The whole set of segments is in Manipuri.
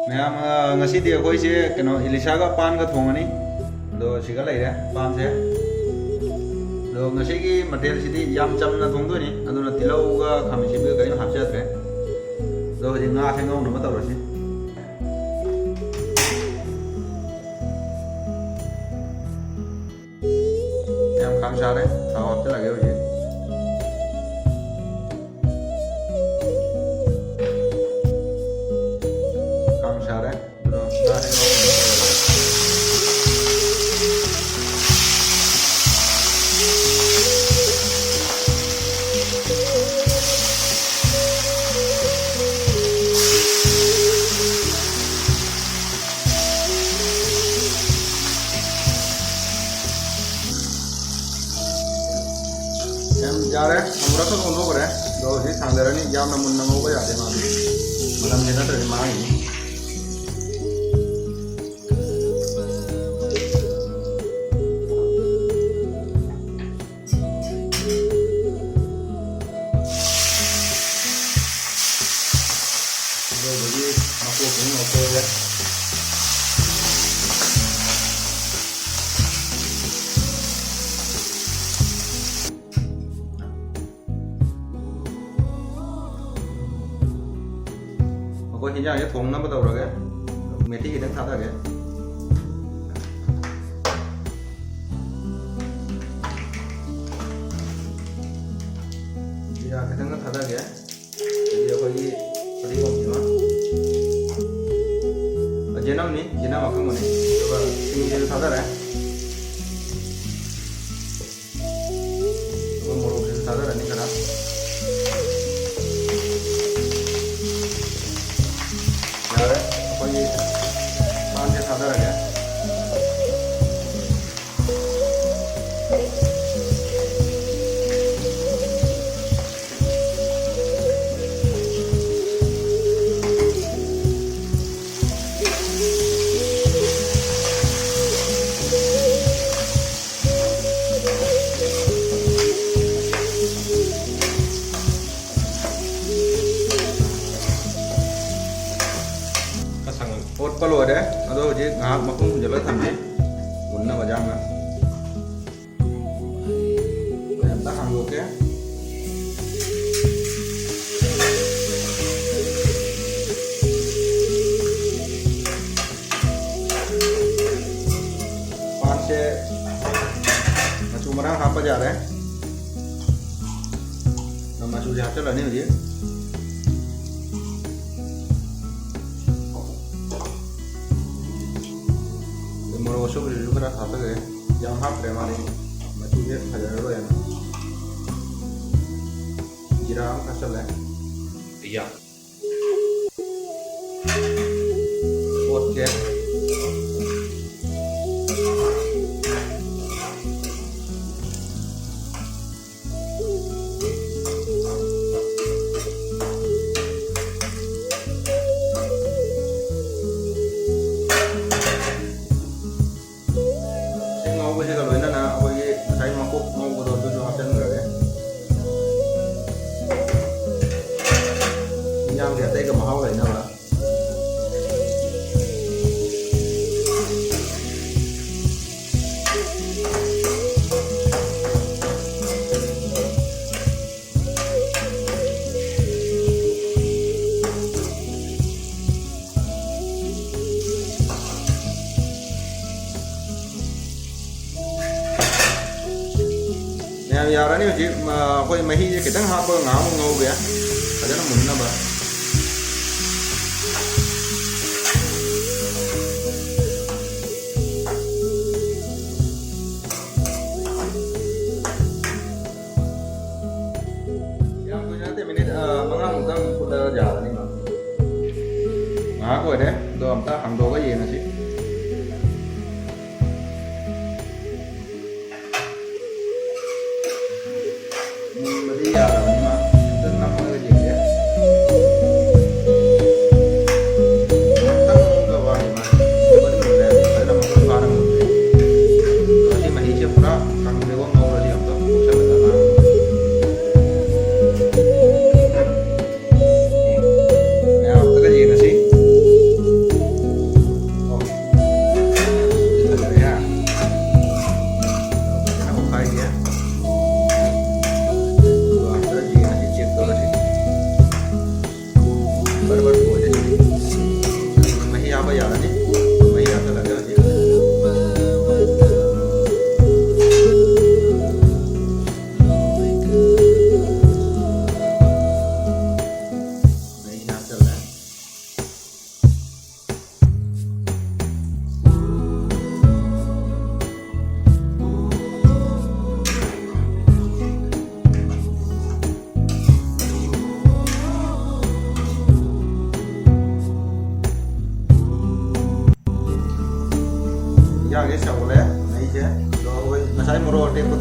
ma'am ngasi dia koi se keno ilisa ga pan ga thongani do siga lai re pan se do ngasi gi matel sidi yam cham na thong do ni aduna tilau ga khami si ga kai hapcha tre do ji nga se ngau no ma taw ro si yam kham sa re thaw hapcha lage ho ji यार हमरा तो दोनों करे दो जी सांगरनी जाम न मुन्ना हो गया दे मां मतलब जेना तो मां ही दो जी आपको कहीं होते है कोई हिंजा ये थोंग ना बताओ रगे मेथी की तंग खाता के जीरा के तंग खाता के ये कोई पड़ी को क्यों जेनम नहीं जेनम आकंग नहीं तो बस ये खाता रहे तो मोरो से खाता रहने करा कोई पान से सादा रह गया ओट पलो है अदो जी ngahak makum jalo thamji unna bajang na em ta hang lo ke pan se machu marang hapa ja raha hai machu ja chalo nahi ho मोरो सब रिलु करा खाता गए जम हाफ रे मारे मचू ये हजार रो है जीरा का चल है या okay bây giờ là nó hồi thấy mà cục ngon của tôi cho hấp dẫn rồi đấy nhang thì tay cầm hao vậy nào ạ giờ đó nếu chị mà coi mấy cái tấn hấp ngáo ngô vậy ở đó nó mụn nó bờ yang punya nanti menit mengang tang sudah jalan nih mah ngáo rồi đấy đồ ta hàng đồ cái gì nữa chứ giờ nhưng mà từ 50 gì đấy tăng cơ vào mà vẫn được đấy phải là một con pha đang rồi khi mà đi chưa đó càng đều có ngầu rồi thì không có sẽ phải làm nghe học cái gì nữa xí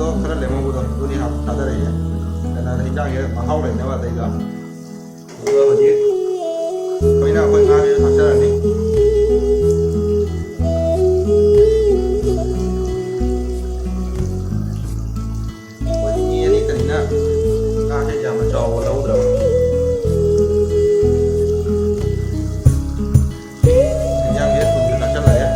ꯊꯣꯡꯕꯗꯣ ꯈꯔ ꯂꯦꯝꯍꯧꯕꯗꯣ ꯑꯗꯨꯗꯤ ꯊꯥꯗꯔꯛꯏ ꯑꯗꯨꯅ ꯍꯤꯟꯖꯥꯡꯁꯦ ꯃꯍꯥꯎ ꯂꯩꯅꯕ ꯑꯇꯩꯒ ꯑꯗꯨꯒ ꯍꯧꯖꯤꯛ ꯑꯩꯈꯣꯏ ꯉꯥꯁꯦ ꯊꯥꯛꯆꯔꯅꯤ ꯑꯩꯈꯣꯏ ꯃꯤ ꯑꯅꯤ ꯈꯛꯇꯅꯤꯅ ꯉꯥꯁꯦ ꯌꯥꯝꯅ ꯆꯥꯎꯕ ꯂꯧꯗ꯭ꯔꯕ ꯍꯤꯟꯖꯥꯡꯁꯦ ꯊꯨꯝꯁꯨ ꯊꯥꯛꯆꯜꯂꯒꯦ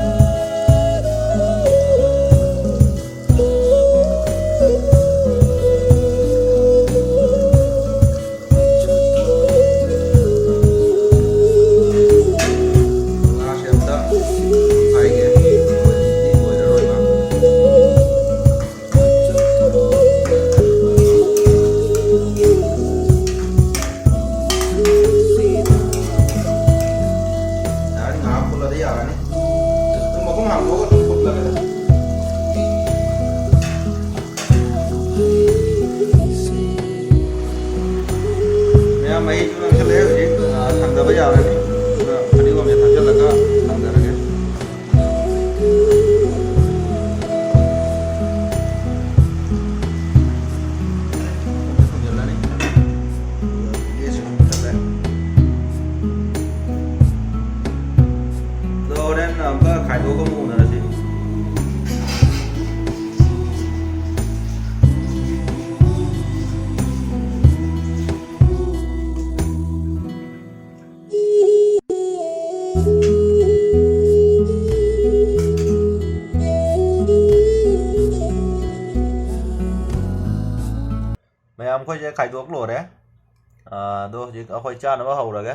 ꯃꯍꯤꯁꯨ ꯅꯪꯁꯜꯂꯛꯑꯦ ꯍꯧꯖꯤꯛ ꯊꯥꯡꯗꯕ ꯌꯥꯔꯅꯤ ꯑꯗꯨꯅ ꯐꯗꯤꯒꯣꯝꯁꯦ ꯊꯥꯛꯆꯜꯂꯒ ꯊꯥꯡꯗꯔꯒꯦ ꯊꯣꯡꯖꯤꯜꯂꯅꯤ ꯒꯦꯁꯁꯨ ꯃꯨꯠꯊꯠꯂꯦ ꯑꯗꯣ ꯍꯣꯔꯦꯟ ꯑꯃꯨꯛꯀ ꯈꯥꯏꯗꯣꯛꯑꯒ ꯑꯃꯨꯛ ꯎꯅꯔꯁꯤ ꯃꯌꯥꯝ ꯑꯩꯈꯣꯏꯁꯦ ꯈꯥꯏꯗꯣꯛ ꯂꯣꯏꯔꯦ ꯑꯗꯣ ꯍꯧꯖꯤꯛ ꯑꯩꯈꯣꯏ ꯆꯥꯅꯕ ꯍꯧꯔꯒꯦ